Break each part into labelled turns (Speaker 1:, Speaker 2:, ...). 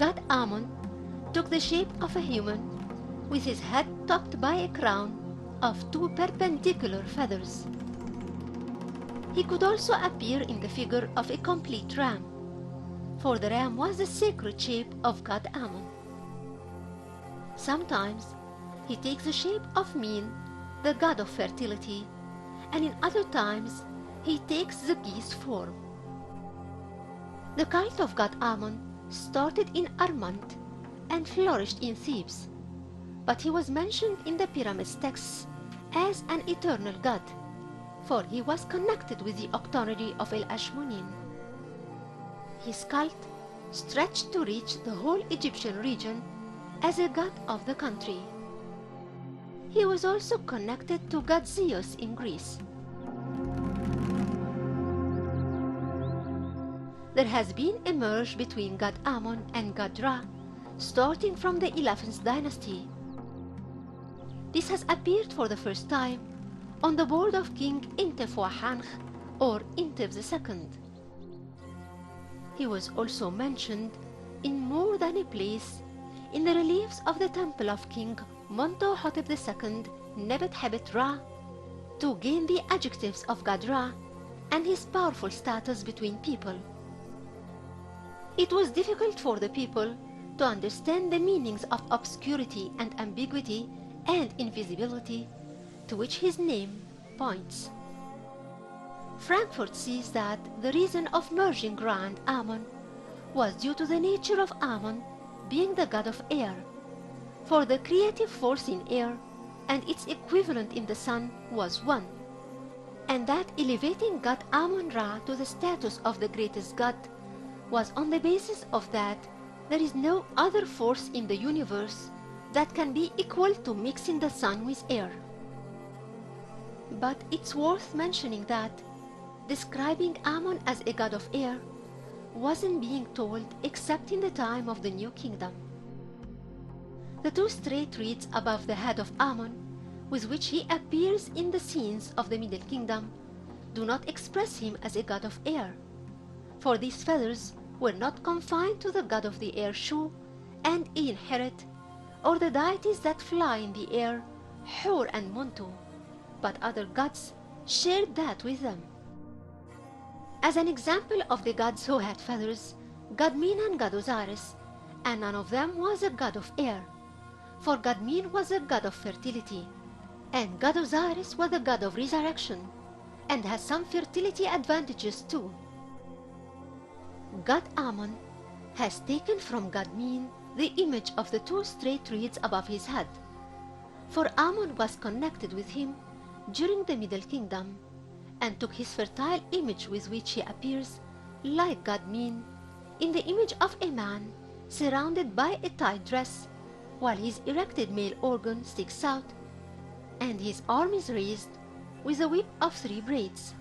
Speaker 1: God Ammon took the shape of a human with his head topped by a crown of two perpendicular feathers. He could also appear in the figure of a complete ram, for the ram was the sacred shape of God Ammon. Sometimes he takes the shape of Min, the god of fertility, and in other times he takes the geese form. The cult of God Ammon started in Armant and flourished in Thebes, but he was mentioned in the Pyramids texts as an eternal god, for he was connected with the octonary of El-Ashmonin. His cult stretched to reach the whole Egyptian region as a god of the country. He was also connected to god Zeus in Greece. There has been a merge between god Ammon and god Ra, starting from the 11th dynasty. This has appeared for the first time on the board of King Intef-Wa-Hanch or Intef II. He was also mentioned in more than a place in the reliefs of the temple of King Montuhotep II Nebet-Hebet Ra to gain the adjectives of god Ra and his powerful status between people. It was difficult for the people to understand the meanings of obscurity and ambiguity and invisibility to which his name points. Frankfurt sees that the reason of merging Ra and Ammon was due to the nature of Ammon being the god of air, for the creative force in air and its equivalent in the sun was one, and that elevating god Ammon-Ra to the status of the greatest god was on the basis of that there is no other force in the universe that can be equal to mixing the sun with air. But it's worth mentioning that describing Ammon as a god of air wasn't being told except in the time of the New Kingdom. The two straight reeds above the head of Ammon, with which he appears in the scenes of the Middle Kingdom, do not express him as a god of air, for these feathers were not confined to the god of the air Shu and Eanheret, or the deities that fly in the air, Hur and Muntu, but other gods shared that with them. As an example of the gods who had feathers, god Min and god Osiris, and none of them was a god of air, for god Min was a god of fertility, and god Osiris was the god of resurrection, and has some fertility advantages too. God Ammon has taken from god Min the image of the two straight reeds above his head, for Ammon was connected with him during the Middle Kingdom, and took his fertile image with which he appears, like god Min, in the image of a man surrounded by a tight dress, while his erected male organ sticks out, and his arm is raised with a whip of 3 braids.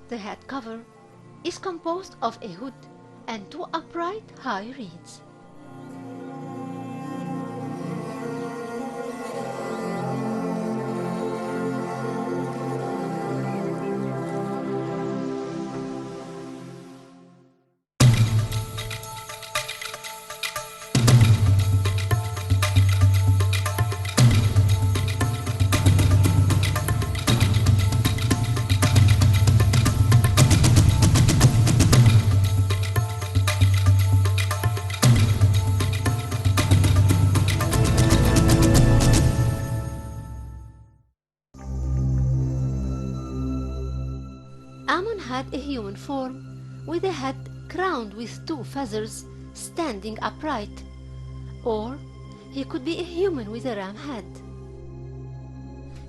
Speaker 1: The head cover is composed of a hood and 2 upright high reeds. Ammon had a human form with a head crowned with 2 feathers standing upright, or he could be a human with a ram head.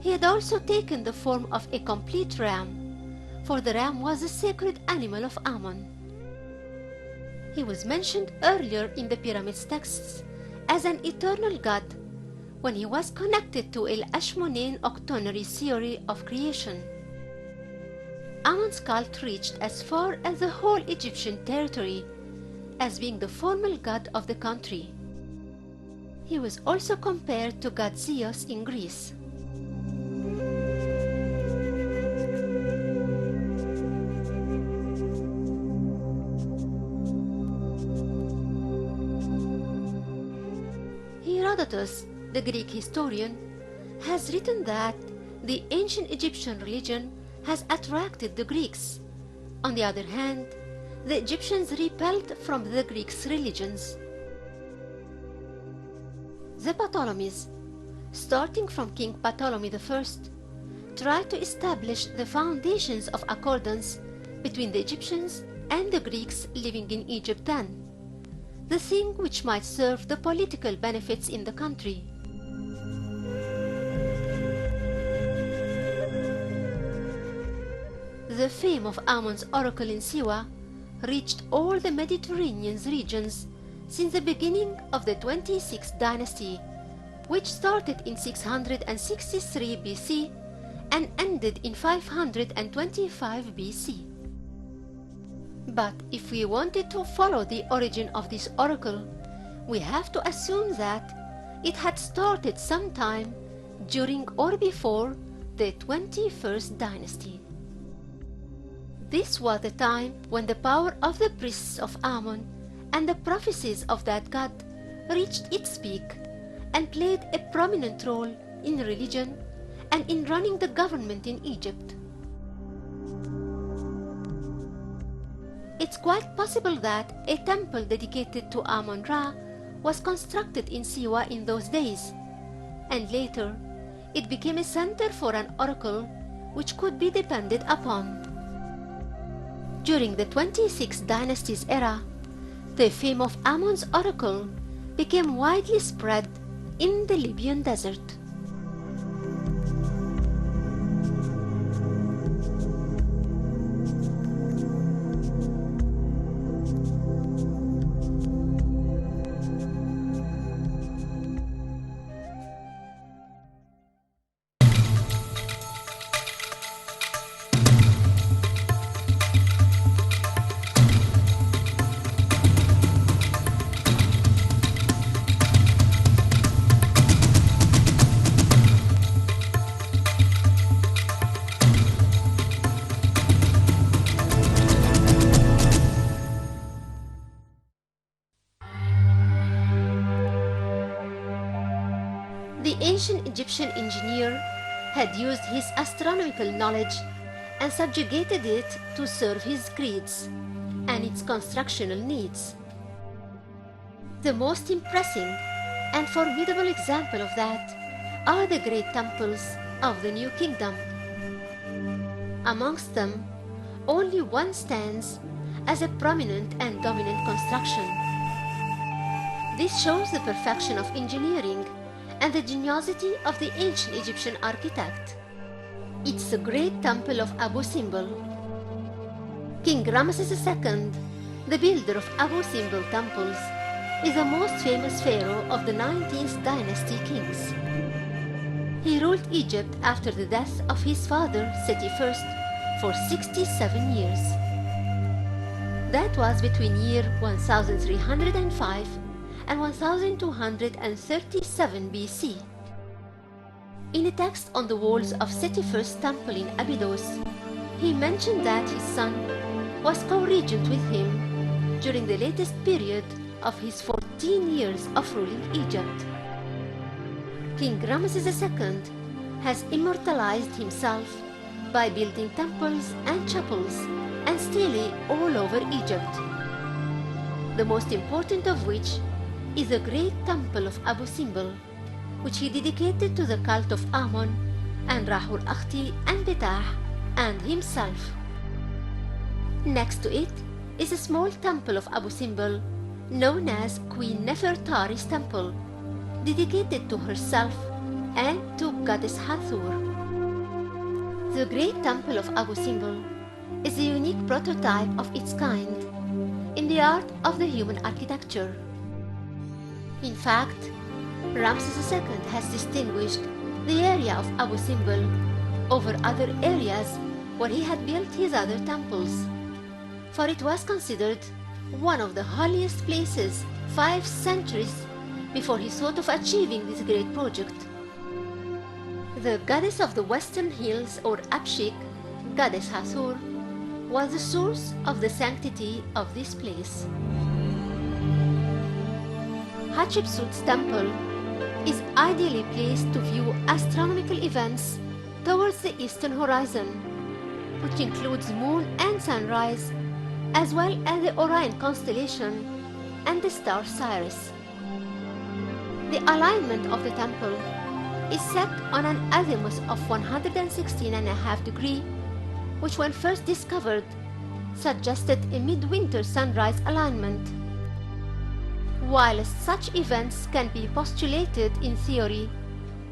Speaker 1: He had also taken the form of a complete ram, for the ram was the sacred animal of Ammon. He was mentioned earlier in the Pyramids texts as an eternal god when he was connected to El-Ashmonin octonary theory of creation. Ammon's cult reached as far as the whole Egyptian territory as being the formal god of the country. He was also compared to god Zeus in Greece. Herodotus, the Greek historian, has written that the ancient Egyptian religion has attracted the Greeks. On the other hand, the Egyptians repelled from the Greeks' religions. The Ptolemies, starting from King Ptolemy I, tried to establish the foundations of accordance between the Egyptians and the Greeks living in Egypt then, the thing which might serve the political benefits in the country. The fame of Amon's oracle in Siwa reached all the Mediterranean regions since the beginning of the 26th dynasty, which started in 663 BC and ended in 525 BC. But if we wanted to follow the origin of this oracle, we have to assume that it had started sometime during or before the 21st dynasty. This was the time when the power of the priests of Amon and the prophecies of that god reached its peak and played a prominent role in religion and in running the government in Egypt. It's quite possible that a temple dedicated to Amon-Ra was constructed in Siwa in those days, and later it became a center for an oracle which could be depended upon. During the 26th dynasty's era, the fame of Amon's oracle became widely spread in the Libyan desert. The ancient Egyptian engineer had used his astronomical knowledge and subjugated it to serve his creeds and its constructional needs. The most impressive and formidable example of that are the great temples of the New Kingdom. Amongst them, only one stands as a prominent and dominant construction. This shows the perfection of engineering and the geniusity of the ancient Egyptian architect. It's the great temple of Abu Simbel. King Ramses II, the builder of Abu Simbel temples, is the most famous pharaoh of the 19th dynasty kings. He ruled Egypt after the death of his father Seti I for 67 years. That was between year 1305 and 1237 BC. In a text on the walls of Seti I's temple in Abydos, he mentioned that his son was co-regent with him during the latest period of his 14 years of ruling Egypt. King Ramses II has immortalized himself by building temples and chapels and stelae all over Egypt, the most important of which is the great temple of Abu Simbel, which he dedicated to the cult of Amon and Ra-Hur-Akhti and Betah and himself. Next to it is a small temple of Abu Simbel known as Queen Nefertari's temple, dedicated to herself and to goddess Hathor. The great temple of Abu Simbel is a unique prototype of its kind in the art of the human architecture. In fact, Ramses II has distinguished the area of Abu Simbel over other areas where he had built his other temples, for it was considered one of the holiest places 5 centuries before he thought of achieving this great project. The goddess of the western hills, or Apshik, goddess Hathor, was the source of the sanctity of this place. Hatshepsut's temple is ideally placed to view astronomical events towards the eastern horizon, which includes moon and sunrise, as well as the Orion constellation and the star Sirius. The alignment of the temple is set on an azimuth of 116.5 degrees, which when first discovered suggested a midwinter sunrise alignment. While such events can be postulated in theory,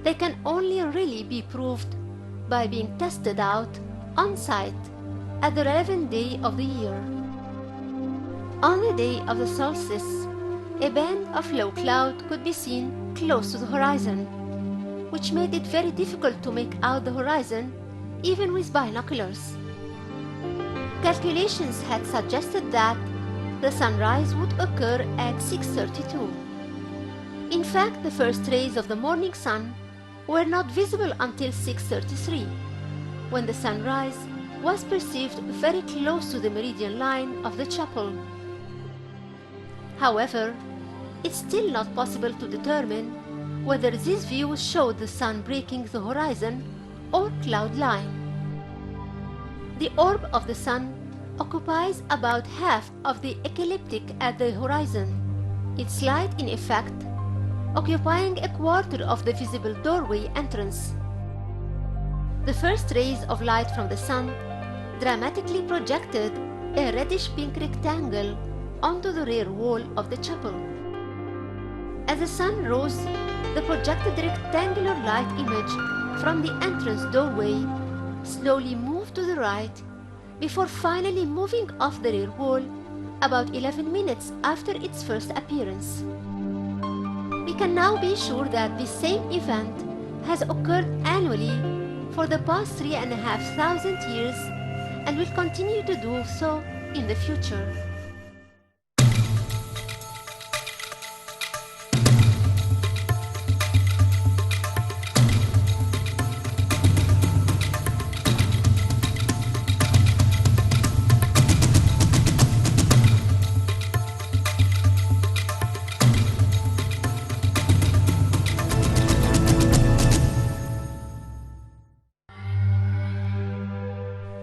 Speaker 1: they can only really be proved by being tested out on site at the relevant day of the year. On the day of the solstice, a band of low cloud could be seen close to the horizon, which made it very difficult to make out the horizon even with binoculars. Calculations had suggested that the sunrise would occur at 6:32. In fact, the first rays of the morning sun were not visible until 6:33, when the sunrise was perceived very close to the meridian line of the chapel. However, it's still not possible to determine whether these views showed the sun breaking the horizon or cloud line. The orb of the sun occupies about half of the ecliptic at the horizon, its light in effect occupying a quarter of the visible doorway entrance. The first rays of light from the sun dramatically projected a reddish-pink rectangle onto the rear wall of the chapel. As the sun rose, the projected rectangular light image from the entrance doorway slowly moved to the right before finally moving off the rear wall about 11 minutes after its first appearance. We can now be sure that this same event has occurred annually for the past 3,500 years and will continue to do so in the future.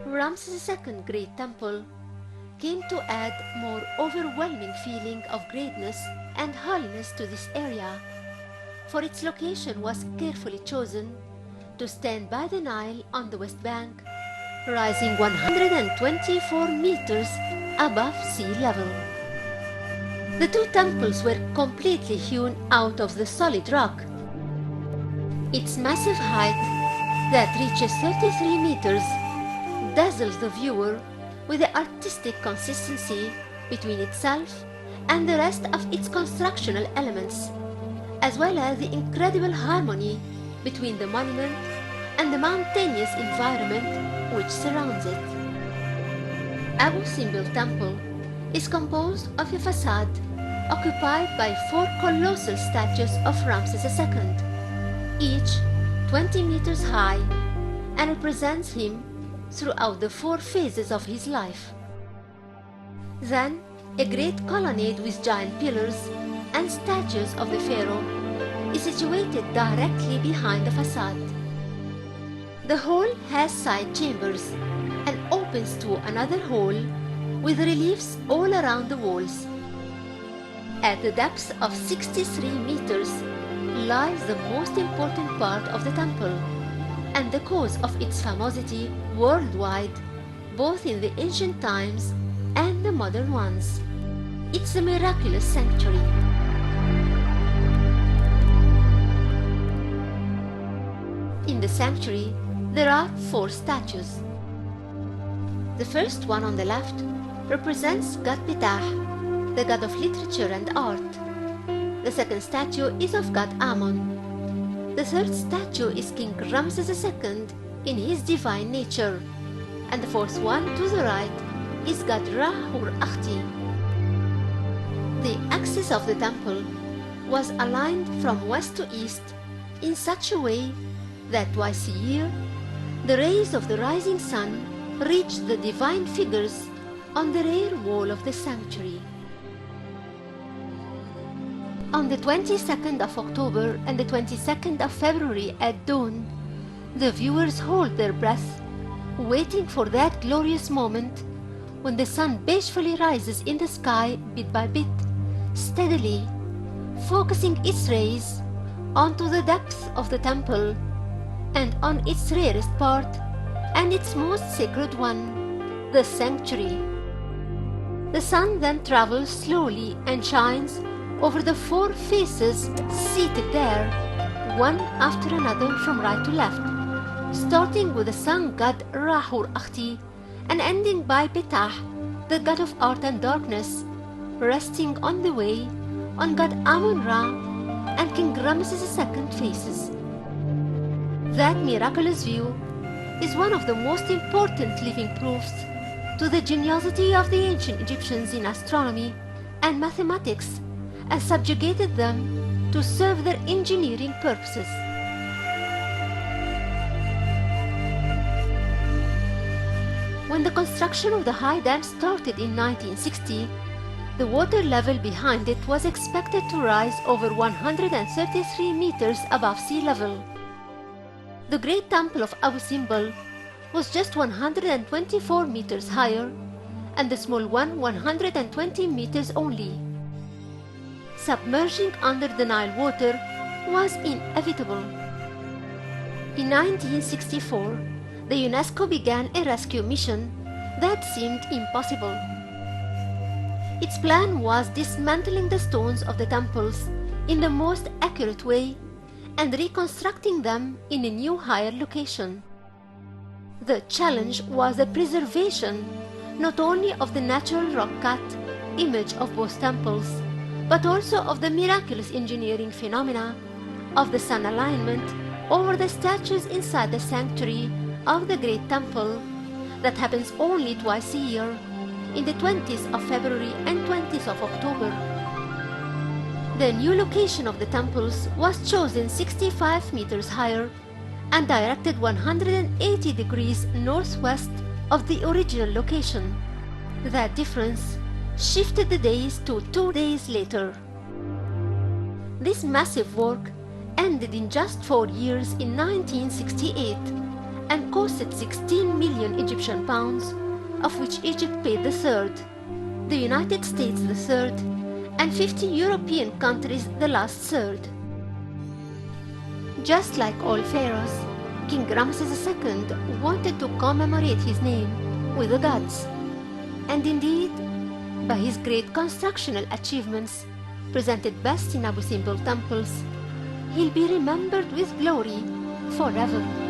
Speaker 1: Ramses II Great Temple came to add more overwhelming feeling of greatness and holiness to this area, for its location was carefully chosen to stand by the Nile on the west bank, rising 124 meters above sea level. The two temples were completely hewn out of the solid rock. Its massive height, that reaches 33 meters, dazzles the viewer with the artistic consistency between itself and the rest of its constructional elements, as well as the incredible harmony between the monument and the mountainous environment which surrounds it. Abu Simbel Temple is composed of a facade occupied by 4 colossal statues of Ramses II, each 20 meters high, and represents him throughout the 4 phases of his life. Then, a great colonnade with giant pillars and statues of the pharaoh is situated directly behind the facade. The hall has side chambers and opens to another hall with reliefs all around the walls. At the depth of 63 meters lies the most important part of the temple, and the cause of its famosity worldwide, both in the ancient times and the modern ones. It's a miraculous sanctuary. In the sanctuary, there are 4 statues. The first one on the left represents God Ptah, the god of literature and art. The second statue is of God Ammon. The third statue is King Ramses II in his divine nature, and the fourth one to the right is God Ra-Hur-Akhti. The axis of the temple was aligned from west to east in such a way that twice a year the rays of the rising sun reached the divine figures on the rear wall of the sanctuary. On the 22nd of October and the 22nd of February at dawn, the viewers hold their breath, waiting for that glorious moment when the sun bashfully rises in the sky bit by bit, steadily, focusing its rays onto the depths of the temple and on its rarest part and its most sacred one, the sanctuary. The sun then travels slowly and shines over the four faces seated there, one after another from right to left, starting with the sun god Rahur Akhti and ending by Betah, the god of art and darkness, resting on the way on god Amun-Ra and King Ramesses II faces. That miraculous view is one of the most important living proofs to the geniality of the ancient Egyptians in astronomy and mathematics, and subjugated them to serve their engineering purposes. When the construction of the high dam started in 1960, the water level behind it was expected to rise over 133 meters above sea level. The great temple of Abu Simbel was just 124 meters higher, and the small one 120 meters only. Submerging under the Nile water was inevitable. In 1964, the UNESCO began a rescue mission that seemed impossible. Its plan was dismantling the stones of the temples in the most accurate way and reconstructing them in a new higher location. The challenge was the preservation not only of the natural rock-cut image of both temples, but also of the miraculous engineering phenomena of the sun alignment over the statues inside the sanctuary of the Great Temple that happens only twice a year, in the 20th of February and 20th of October. The new location of the temples was chosen 65 meters higher and directed 180 degrees northwest of the original location. That difference shifted the days to 2 days later. This massive work ended in just 4 years in 1968 and costed 16 million Egyptian pounds, of which Egypt paid the third, the United States the third, and 50 European countries the last third. Just like all pharaohs, King Ramesses II wanted to commemorate his name with the gods, and indeed, by his great constructional achievements, presented best in Abu Simbel temples, he'll be remembered with glory forever.